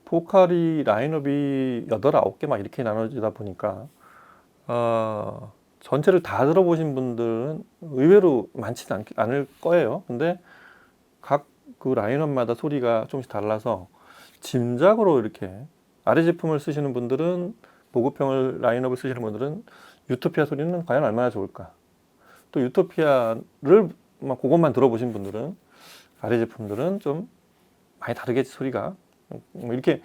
보컬이 라인업이 8, 9개 막 이렇게 나눠지다 보니까 전체를 다 들어보신 분들은 의외로 많지는 않을 거예요. 근데 각 그 라인업마다 소리가 조금씩 달라서 짐작으로 이렇게 아래 제품을 쓰시는 분들은, 보급형을 라인업을 쓰시는 분들은 유토피아 소리는 과연 얼마나 좋을까, 또 유토피아를 막 그것만 들어보신 분들은 아래 제품들은 좀 많이 다르겠지 소리가, 뭐 이렇게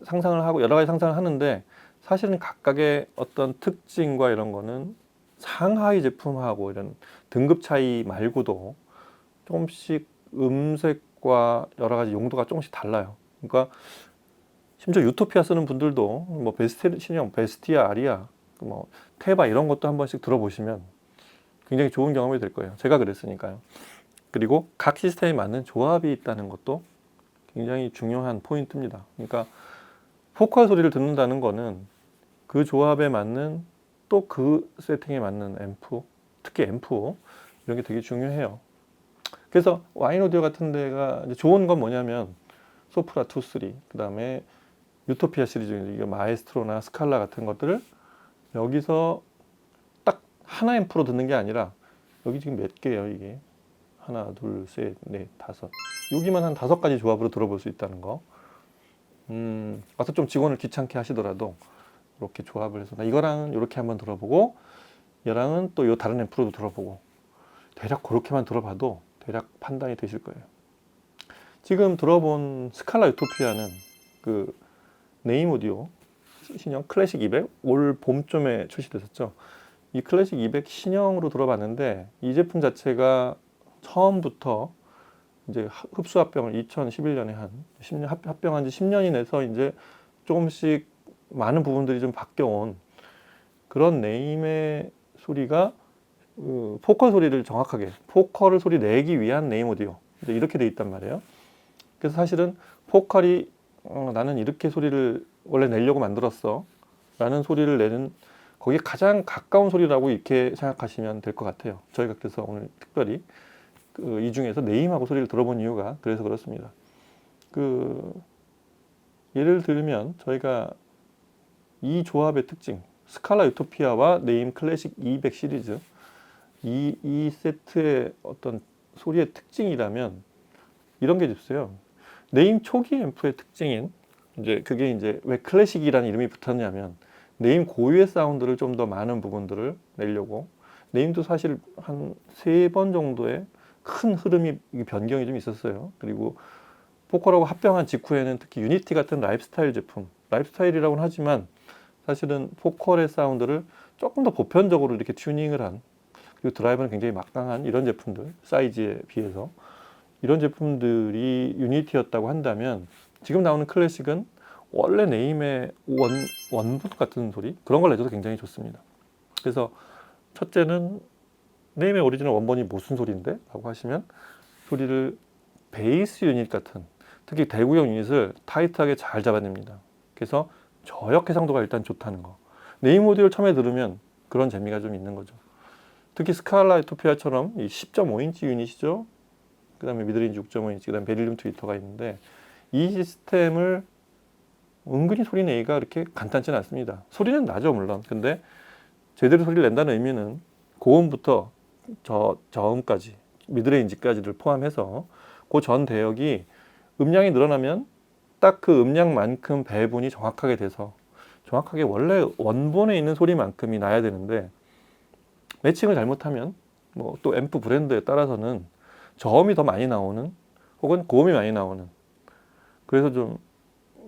상상을 하고 여러 가지 상상을 하는데, 사실은 각각의 어떤 특징과 이런 거는 상하이 제품하고 이런 등급 차이 말고도 조금씩 음색과 여러 가지 용도가 조금씩 달라요. 그러니까 심지어 유토피아 쓰는 분들도 뭐 신형 베스티아, 아리아, 뭐 테바 이런 것도 한 번씩 들어보시면 굉장히 좋은 경험이 될 거예요. 제가 그랬으니까요. 그리고 각 시스템에 맞는 조합이 있다는 것도 굉장히 중요한 포인트입니다. 그러니까 포컬 소리를 듣는다는 거는 그 조합에 맞는, 또 그 세팅에 맞는 앰프, 특히 앰프 이런 게 되게 중요해요. 그래서 와인 오디오 같은 데가 이제 좋은 건 뭐냐면 소프라 2, 3, 그 다음에 유토피아 시리즈, 이게 마에스트로나 스칼라 같은 것들을 여기서 딱 하나 앰프로 듣는 게 아니라, 여기 지금 몇 개예요 이게? 하나, 둘, 셋, 넷, 다섯. 여기만 한 5가지 조합으로 들어볼 수 있다는 거. 와서 좀 직원을 귀찮게 하시더라도 이렇게 조합을 해서 나 이거랑 이렇게 한번 들어보고, 얘랑은 또 이 다른 앰프로도 들어보고, 대략 그렇게만 들어봐도 대략 판단이 되실 거예요. 지금 들어본 스칼라 유토피아는 그 네임 오디오 신형 클래식 200, 올 봄쯤에 출시됐었죠. 이 클래식 200 신형으로 들어봤는데, 이 제품 자체가 처음부터 이제 흡수 합병을 2011년에 한 10년 합병한 지 10년이 돼서 이제 조금씩 많은 부분들이 좀 바뀌어온 그런 네임의 소리가, 포컬 소리를 정확하게, 포컬을 소리 내기 위한 네임 오디오, 이제 이렇게 돼 있단 말이에요. 그래서 사실은 포컬이 나는 이렇게 소리를 원래 내려고 만들었어 라는 소리를 내는, 거기에 가장 가까운 소리라고 이렇게 생각하시면 될 것 같아요. 저희가 그래서 오늘 특별히 이 중에서 네임하고 소리를 들어본 이유가 그래서 그렇습니다. 예를 들면 저희가 이 조합의 특징, 스칼라 유토피아와 네임 클래식 200 시리즈, 이 세트의 어떤 소리의 특징이라면 이런 게 있어요. 네임 초기 앰프의 특징인, 이제 그게 이제 왜 클래식이라는 이름이 붙었냐면, 네임 고유의 사운드를 좀 더 많은 부분들을 내려고, 네임도 사실 한 3번 정도의 큰 흐름이, 변경이 좀 있었어요. 그리고 포컬하고 합병한 직후에는 특히 유니티 같은 라이프스타일 제품, 라이프스타일이라고는 하지만 사실은 포컬의 사운드를 조금 더 보편적으로 이렇게 튜닝을 한, 그리고 드라이버는 굉장히 막강한 이런 제품들, 사이즈에 비해서 이런 제품들이 유니티였다고 한다면, 지금 나오는 클래식은 원래 네임의 원본 같은 소리, 그런 걸 내줘도 굉장히 좋습니다. 그래서 첫째는 네임의 오리지널 원본이 무슨 소리인데? 라고 하시면, 소리를 베이스 유닛 같은, 특히 대구형 유닛을 타이트하게 잘 잡아냅니다. 그래서 저역 해상도가 일단 좋다는 거. 네임 오디오를 처음에 들으면 그런 재미가 좀 있는 거죠. 특히 스칼라 유토피아처럼 이 10.5인치 유닛이죠. 그 다음에 미드레인지 6.5인치, 그 다음에 베릴륨 트위터가 있는데, 이 시스템을 은근히 소리 내기가 그렇게 간단치는 않습니다. 소리는 나죠, 물론. 근데 제대로 소리를 낸다는 의미는 고음부터 저음까지, 미드레인지까지를 포함해서 그 전 대역이 음량이 늘어나면 딱 그 음량만큼 배분이 정확하게 돼서, 정확하게 원래 원본에 있는 소리만큼이 나야 되는데, 매칭을 잘못하면 뭐 또 앰프 브랜드에 따라서는 저음이 더 많이 나오는, 혹은 고음이 많이 나오는, 그래서 좀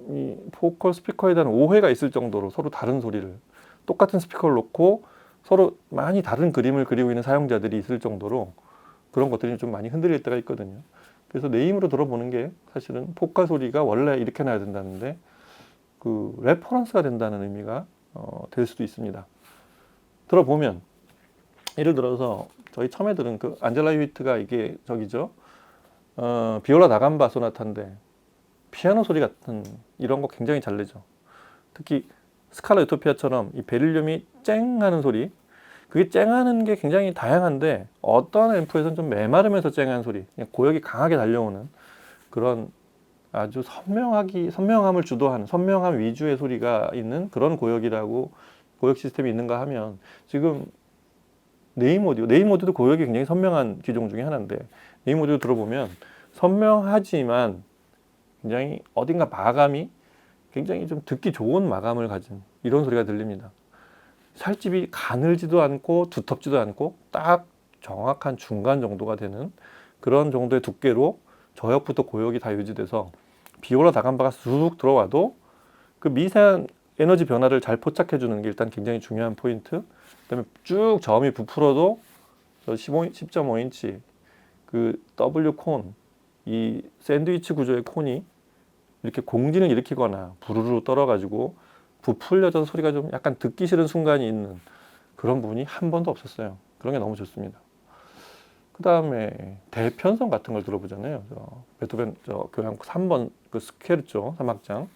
이 포컬 스피커에 대한 오해가 있을 정도로 서로 다른 소리를, 똑같은 스피커를 놓고 서로 많이 다른 그림을 그리고 있는 사용자들이 있을 정도로 그런 것들이 좀 많이 흔들릴 때가 있거든요. 그래서 네임으로 들어보는 게 사실은 포컬 소리가 원래 이렇게 나야 된다는데, 그 레퍼런스가 된다는 의미가 될 수도 있습니다. 들어보면, 예를 들어서 저희 처음에 들은 그 안젤라 휴이트가 이게 저기죠, 비올라 다감바 소나타인데 피아노 소리 같은 이런 거 굉장히 잘 내죠. 특히 스칼라 유토피아처럼 이 베릴륨이 쨍 하는 소리, 그게 쨍하는 게 굉장히 다양한데, 어떤 앰프에서는 좀 메마르면서 쨍한 소리, 그냥 고역이 강하게 달려오는 그런 아주 선명함을 주도하는 선명함 위주의 소리가 있는 그런 고역 시스템이 있는가 하면 지금 네임오디오도 고역이 굉장히 선명한 기종 중에 하나인데 네임오디오 들어보면 선명하지만 굉장히 어딘가 마감이 굉장히 좀 듣기 좋은 마감을 가진 이런 소리가 들립니다. 살집이 가늘지도 않고 두텁지도 않고 딱 정확한 중간 정도가 되는 그런 정도의 두께로 저역부터 고역이 다 유지돼서 비오라 다감바가 쑥 들어와도 그 미세한 에너지 변화를 잘 포착해 주는 게 일단 굉장히 중요한 포인트. 그다음에 쭉 저음이 부풀어도 10.5인치 그 W 콘, 이 샌드위치 구조의 콘이 이렇게 공진을 일으키거나 부르르 떨어가지고 부풀려져서 소리가 좀 약간 듣기 싫은 순간이 있는 그런 부분이 한 번도 없었어요. 그런 게 너무 좋습니다. 그 다음에 대편성 같은 걸 들어보잖아요. 베토벤 교향 3번 그 스케르초 3악장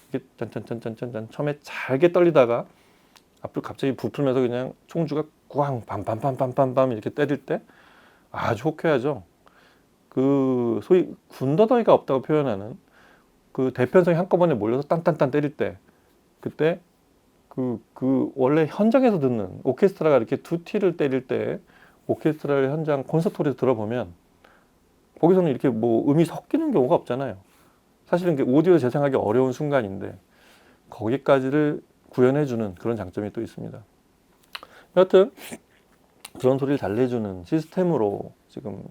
이게 짠짠짠짠짠 처음에 잘게 떨리다가 앞으로 갑자기 부풀면서 그냥 총주가 꾸앙 빰빰빰빰빰빰 이렇게 때릴 때 아주 호쾌하죠. 그 소위 군더더기가 없다고 표현하는 그 대편성이 한꺼번에 몰려서 딴딴딴 때릴 때 그때 그 원래 현장에서 듣는 오케스트라가 이렇게 두 티를 때릴 때 오케스트라를 현장 콘서트홀에서 들어보면 거기서는 이렇게 뭐 음이 섞이는 경우가 없잖아요. 사실은 오디오 재생하기 어려운 순간인데 거기까지를 구현해주는 그런 장점이 또 있습니다. 여하튼 그런 소리를 잘 내주는 시스템으로 지금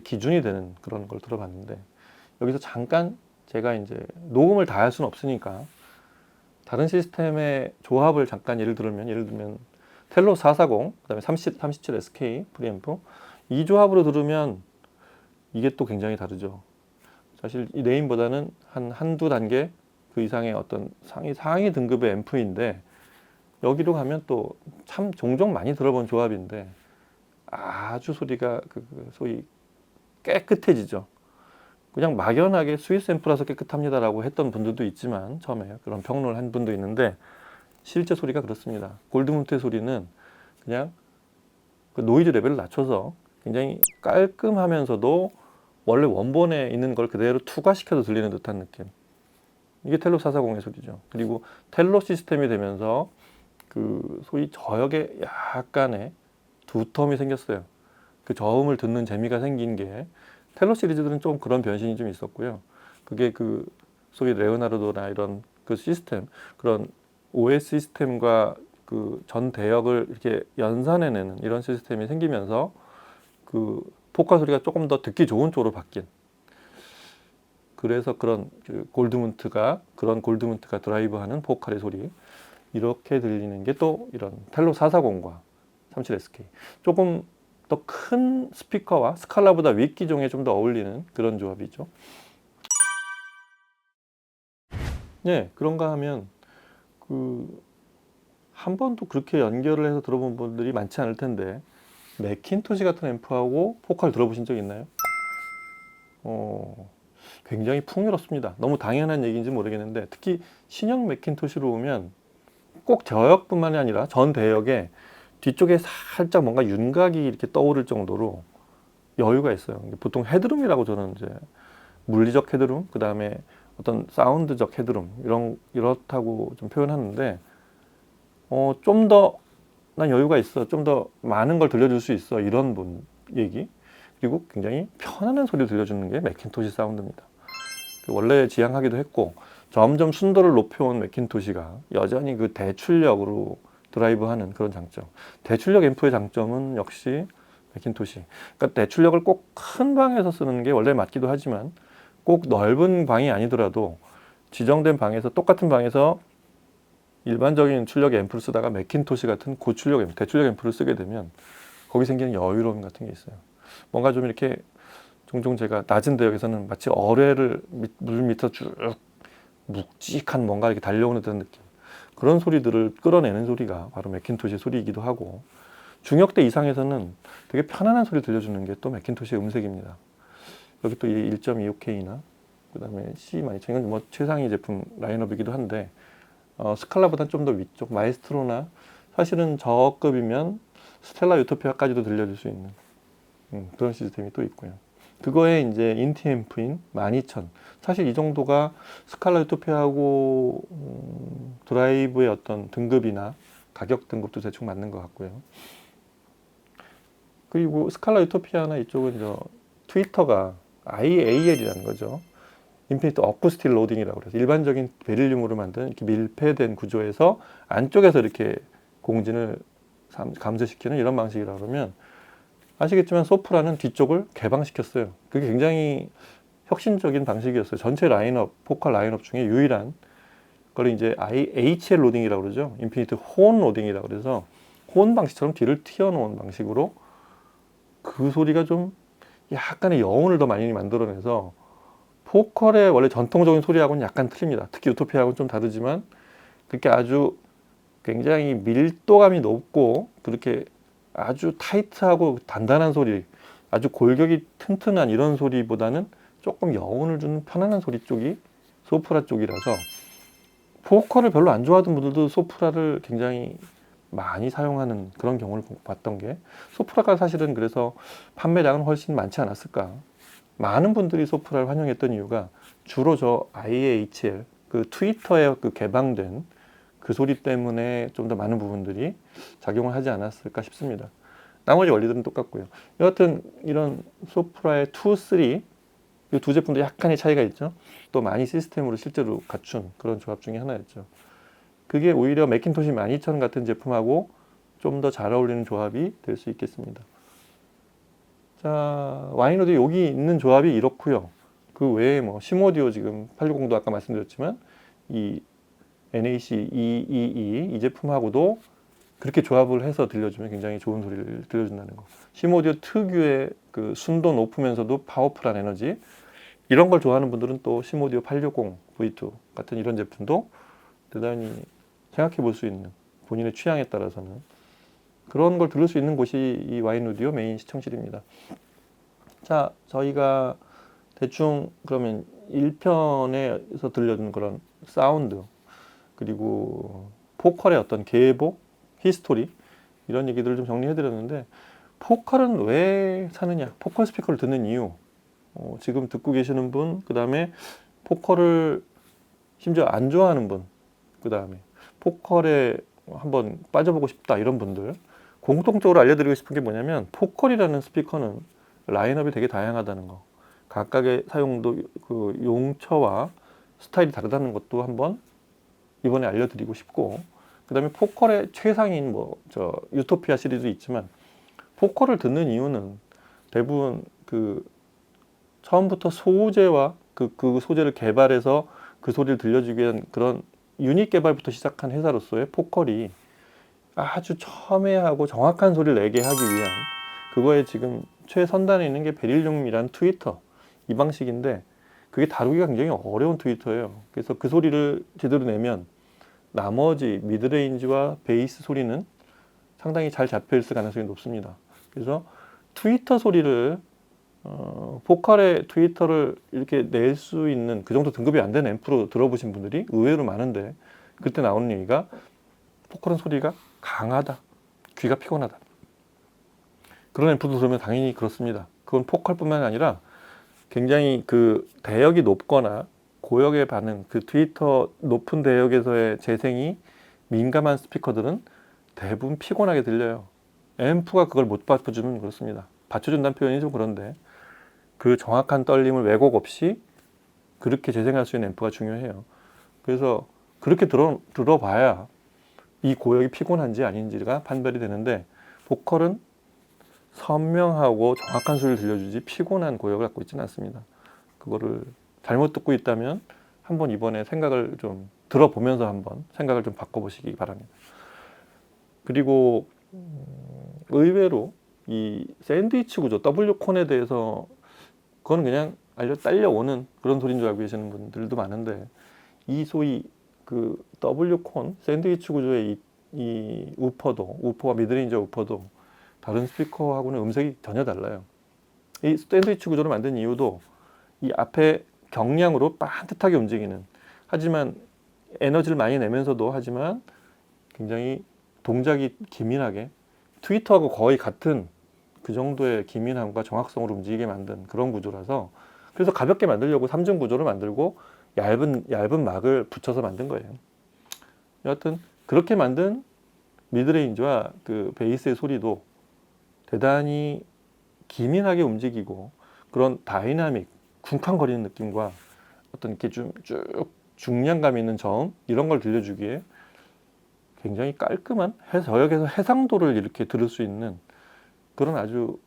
기준이 되는 그런 걸 들어봤는데 여기서 잠깐 제가 이제 녹음을 다 할 수는 없으니까 다른 시스템의 조합을 잠깐 예를 들면 텔로 440, 그다음에 37SK 프리앰프 이 조합으로 들으면 이게 또 굉장히 다르죠. 사실 이 네임보다는 한두 단계 그 이상의 어떤 상위 등급의 앰프인데 여기로 가면 또 참 종종 많이 들어본 조합인데 아주 소리가 소위 깨끗해지죠. 그냥 막연하게 스위스 앰프라서 깨끗합니다라고 했던 분들도 있지만 처음에 그런 평론을 한 분도 있는데 실제 소리가 그렇습니다. 골드문트의 소리는 그냥 그 노이즈 레벨을 낮춰서 굉장히 깔끔하면서도 원래 원본에 있는 걸 그대로 투과시켜서 들리는 듯한 느낌. 이게 텔로 440의 소리죠. 그리고 텔로 시스템이 되면서 그 소위 저역에 약간의 두텀이 생겼어요. 그 저음을 듣는 재미가 생긴 게 텔로 시리즈들은 좀 그런 변신이 좀 있었고요. 그게 그 소위 레오나르도나 이런 그 시스템, 그런 OS 시스템과 그 전 대역을 이렇게 연산해내는 이런 시스템이 생기면서 그 포카 소리가 조금 더 듣기 좋은 쪽으로 바뀐. 그래서 그런 골드문트가 드라이브하는 보컬의 소리 이렇게 들리는 게 또 이런 텔로 440과 37SK 조금 더 큰 스피커와 스칼라보다 윗기종에 좀 더 어울리는 그런 조합이죠. 네, 그런가 하면 한 번도 그렇게 연결을 해서 들어본 분들이 많지 않을 텐데 맥킨토시 같은 앰프하고 포컬 들어보신 적 있나요? 굉장히 풍요롭습니다. 너무 당연한 얘기인지 모르겠는데 특히 신형 맥킨토시로 오면 꼭 저역뿐만이 아니라 전 대역에 뒤쪽에 살짝 뭔가 윤곽이 이렇게 떠오를 정도로 여유가 있어요. 보통 헤드룸이라고 저는 이제 물리적 헤드룸, 그 다음에 어떤 사운드적 헤드룸 이렇다고 좀 표현하는데 좀 더 난 여유가 있어, 좀 더 많은 걸 들려줄 수 있어 이런 분 얘기. 그리고 굉장히 편안한 소리를 들려주는 게 맥킨토시 사운드입니다. 원래 지향하기도 했고 점점 순도를 높여온 맥킨토시가 여전히 그 대출력으로 드라이브하는 그런 장점. 대출력 앰프의 장점은 역시 맥킨토시. 그러니까 대출력을 꼭 큰 방에서 쓰는 게 원래 맞기도 하지만 꼭 넓은 방이 아니더라도 지정된 방에서 똑같은 방에서 일반적인 출력 앰프를 쓰다가 맥킨토시 같은 고출력 앰프, 대출력 앰프를 쓰게 되면 거기 생기는 여유로움 같은 게 있어요. 뭔가 좀 이렇게 종종 제가 낮은 대역에서는 마치 어뢰를 물 밑에서 쭉 묵직한 뭔가 이렇게 달려오는 듯한 느낌. 그런 소리들을 끌어내는 소리가 바로 맥킨토시의 소리이기도 하고 중역대 이상에서는 되게 편안한 소리 들려주는 게 또 맥킨토시의 음색입니다. 여기 또 1.25K나 그 다음에 C12000 이건 뭐 최상위 제품 라인업이기도 한데 스칼라보다는 좀 더 위쪽 마에스트로나 사실은 저급이면 스텔라 유토피아까지도 들려줄 수 있는 그런 시스템이 또 있고요. 그거에 이제 인티앰프인 12000. 사실 이 정도가 스칼라 유토피아하고 드라이브의 어떤 등급이나 가격 등급도 대충 맞는 것 같고요. 그리고 스칼라 유토피아나 이쪽은 트위터가 IAL이라는 거죠. 인피니트 어쿠스틱 로딩이라고 그래서 일반적인 베릴륨으로 만든 이렇게 밀폐된 구조에서 안쪽에서 이렇게 공진을 감소시키는 이런 방식이라 그러면 아시겠지만 소프라는 뒤쪽을 개방시켰어요. 그게 굉장히 혁신적인 방식이었어요. 전체 라인업, 포컬 라인업 중에 유일한 그걸 이제 IHL 로딩이라고 그러죠. 인피니트 혼 로딩이라고 그래서 혼 방식처럼 뒤를 튀어놓은 방식으로 그 소리가 좀 약간의 여운을 더 많이 만들어내서 포컬의 원래 전통적인 소리하고는 약간 틀립니다. 특히 유토피아하고는 좀 다르지만 그렇게 아주 굉장히 밀도감이 높고 그렇게 아주 타이트하고 단단한 소리, 아주 골격이 튼튼한 이런 소리보다는 조금 여운을 주는 편안한 소리 쪽이 소프라 쪽이라서 포컬을 별로 안 좋아하던 분들도 소프라를 굉장히 많이 사용하는 그런 경우를 봤던 게 소프라가 사실은 그래서 판매량은 훨씬 많지 않았을까. 많은 분들이 소프라를 환영했던 이유가 주로 저 IHL 그 트위터에 그 개방된 그 소리 때문에 좀 더 많은 부분들이 작용을 하지 않았을까 싶습니다. 나머지 원리들은 똑같고요. 여하튼 이런 소프라의 2, 3 이 두 제품도 약간의 차이가 있죠. 또 많이 시스템으로 실제로 갖춘 그런 조합 중에 하나였죠. 그게 오히려 맥킨토시 12000 같은 제품하고 좀 더 잘 어울리는 조합이 될 수 있겠습니다. 자, 와이노드 여기 있는 조합이 이렇고요. 그 외에 뭐 시모디오 지금 860도 아까 말씀드렸지만 이 NAC 222 이 제품하고도 그렇게 조합을 해서 들려주면 굉장히 좋은 소리를 들려준다는 거. 시모디오 특유의 그 순도 높으면서도 파워풀한 에너지 이런 걸 좋아하는 분들은 또 시모디오 860 V2 같은 이런 제품도 대단히 생각해 볼 수 있는 본인의 취향에 따라서는 그런 걸 들을 수 있는 곳이 이 와인오디오 메인 시청실입니다. 자, 저희가 대충 그러면 1편에서 들려준 그런 사운드 그리고 포컬의 어떤 계보, 히스토리 이런 얘기들을 좀 정리해 드렸는데 포컬은 왜 사느냐, 포컬 스피커를 듣는 이유 지금 듣고 계시는 분, 그 다음에 포컬을 심지어 안 좋아하는 분, 그 다음에 포컬에 한번 빠져보고 싶다 이런 분들 공통적으로 알려드리고 싶은 게 뭐냐면 포컬이라는 스피커는 라인업이 되게 다양하다는 거, 각각의 사용도 그 용처와 스타일이 다르다는 것도 한번 이번에 알려드리고 싶고, 그 다음에 포컬의 최상인 뭐 저 유토피아 시리즈 있지만 포컬을 듣는 이유는 대부분 그 처음부터 소재와 그 소재를 개발해서 그 소리를 들려주기 위한 그런 유닛 개발부터 시작한 회사로서의 포컬이 아주 첨예하고 정확한 소리를 내게 하기 위한 그거에 지금 최선단에 있는 게 베릴륨이란 트위터 이 방식인데 그게 다루기가 굉장히 어려운 트위터예요. 그래서 그 소리를 제대로 내면 나머지 미드레인지와 베이스 소리는 상당히 잘 잡혀 있을 가능성이 높습니다. 그래서 트위터 소리를 보컬의 트위터를 이렇게 낼 수 있는 그 정도 등급이 안 되는 앰프로 들어보신 분들이 의외로 많은데 그때 나오는 얘기가 포컬은 소리가 강하다, 귀가 피곤하다. 그런 앰프도 들으면 당연히 그렇습니다. 그건 포컬뿐만 아니라 굉장히 그 대역이 높거나 고역의 반응, 그 트위터 높은 대역에서의 재생이 민감한 스피커들은 대부분 피곤하게 들려요. 앰프가 그걸 못 받쳐주면 그렇습니다. 받쳐준다는 표현이 좀 그런데 그 정확한 떨림을 왜곡 없이 그렇게 재생할 수 있는 앰프가 중요해요. 그래서 그렇게 들어봐야 이 고역이 피곤한지 아닌지가 판별이 되는데 보컬은 선명하고 정확한 소리를 들려주지 피곤한 고역을 갖고 있지는 않습니다. 그거를 잘못 듣고 있다면 한번 이번에 생각을 좀 들어보면서 한번 생각을 좀 바꿔보시기 바랍니다. 그리고 의외로 이 샌드위치 구조 W콘에 대해서 그건 그냥 딸려오는 그런 소리인 줄 알고 계시는 분들도 많은데 이 소위 그 W콘 샌드위치 구조의 이 우퍼와 미드레인저 우퍼도 다른 스피커하고는 음색이 전혀 달라요. 이 샌드위치 구조를 만든 이유도 이 앞에 경량으로 반듯하게 움직이는 하지만 에너지를 많이 내면서도 하지만 굉장히 동작이 기민하게 트위터하고 거의 같은 그 정도의 기민함과 정확성으로 움직이게 만든 그런 구조라서, 그래서 가볍게 만들려고 3중 구조를 만들고 얇은 막을 붙여서 만든 거예요. 여하튼 그렇게 만든 미드레인지와 그 베이스의 소리도 대단히 기민하게 움직이고 그런 다이나믹, 쿵쾅거리는 느낌과 어떤 이렇게 좀 쭉 중량감 있는 저음 이런 걸 들려주기에 굉장히 깔끔한 저역에서 해상도를 이렇게 들을 수 있는 그런 아주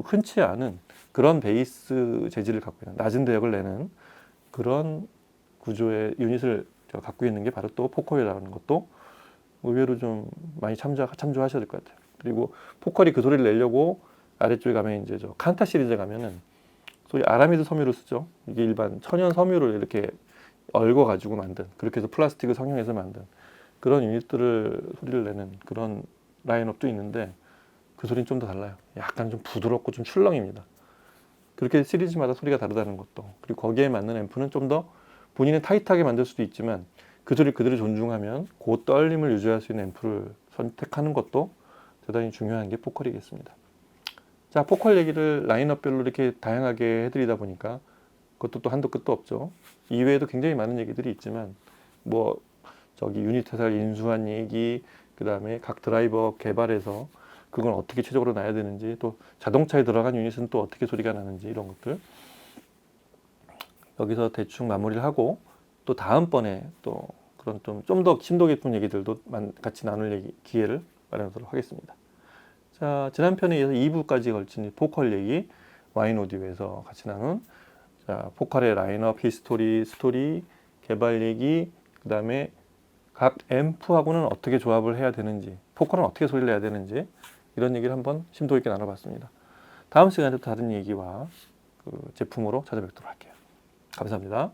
흔치 않은 그런 베이스 재질을 갖고 있는, 낮은 대역을 내는 그런 구조의 유닛을 갖고 있는 게 바로 또 포컬이라는 것도 의외로 좀 많이 참조하셔야 될 것 같아요. 그리고 포컬이 그 소리를 내려고 아래쪽에 가면 이제 저 칸타 시리즈 가면은 소위 아라미드 섬유를 쓰죠. 이게 일반 천연 섬유를 이렇게 얽어 가지고 만든, 그렇게 해서 플라스틱을 성형해서 만든 그런 유닛들을 소리를 내는 그런 라인업도 있는데, 그 소리는 좀 더 달라요. 약간 좀 부드럽고 좀 출렁입니다. 그렇게 시리즈마다 소리가 다르다는 것도, 그리고 거기에 맞는 앰프는 좀 더 본인은 타이트하게 만들 수도 있지만 그 소리 그대로 존중하면 그 떨림을 유지할 수 있는 앰프를 선택하는 것도 대단히 중요한 게 포컬이겠습니다. 자, 포컬 얘기를 라인업별로 이렇게 다양하게 해드리다 보니까 그것도 또 한도 끝도 없죠. 이외에도 굉장히 많은 얘기들이 있지만 뭐 저기 유닛 회사를 인수한 얘기, 그 다음에 각 드라이버 개발해서 그건 어떻게 최적으로 놔야 되는지, 또 자동차에 들어간 유닛은 또 어떻게 소리가 나는지, 이런 것들 여기서 대충 마무리를 하고, 또 다음번에 또 그런 좀 더 심도 깊은 얘기들도 같이 나눌 기회를 마련하도록 하겠습니다. 자, 지난 편에 이어서 2부까지 걸친 포컬 얘기, 와인 오디오에서 같이 나눈 포컬의 라인업, 히스토리, 스토리, 개발 얘기, 그 다음에 각 앰프하고는 어떻게 조합을 해야 되는지, 포컬은 어떻게 소리를 내야 되는지, 이런 얘기를 한번 심도 있게 나눠봤습니다. 다음 시간에 또 다른 얘기와 그 제품으로 찾아뵙도록 할게요. 감사합니다.